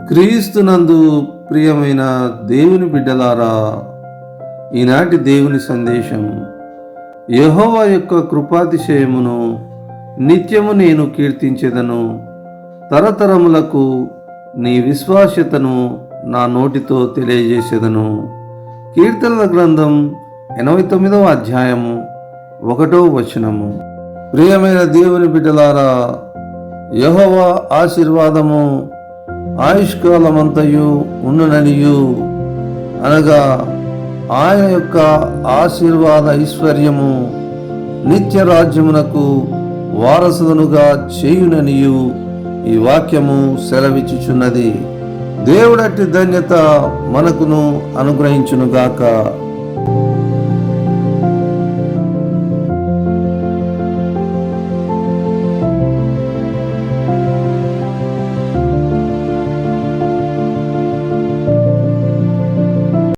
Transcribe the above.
క్రీస్తునందు ప్రియమైన దేవుని బిడ్డలారా, ఈనాటి దేవుని సందేశం, యెహోవా యొక్క కృపాతిశయమును నిత్యము నేను కీర్తించెదను, తరతరములకు నీ విశ్వాస్యతను నా నోటితో తెలియజేసేదను. కీర్తనల గ్రంథం 89వ అధ్యాయము 1వ వచనము. ప్రియమైన దేవుని బిడ్డలారా, యెహోవా ఆశీర్వాదము ఆయుష్కాలమంతయు ఉండుననియు, అనగా ఆయన యొక్క ఆశీర్వాద ఐశ్వర్యము నిత్య రాజ్యమునకు వారసునుగా చేయుననియు ఈ వాక్యము సెలవిచ్చుచున్నది. దేవుడట్టి ధన్యత మనకును అనుగ్రహించునుగాక.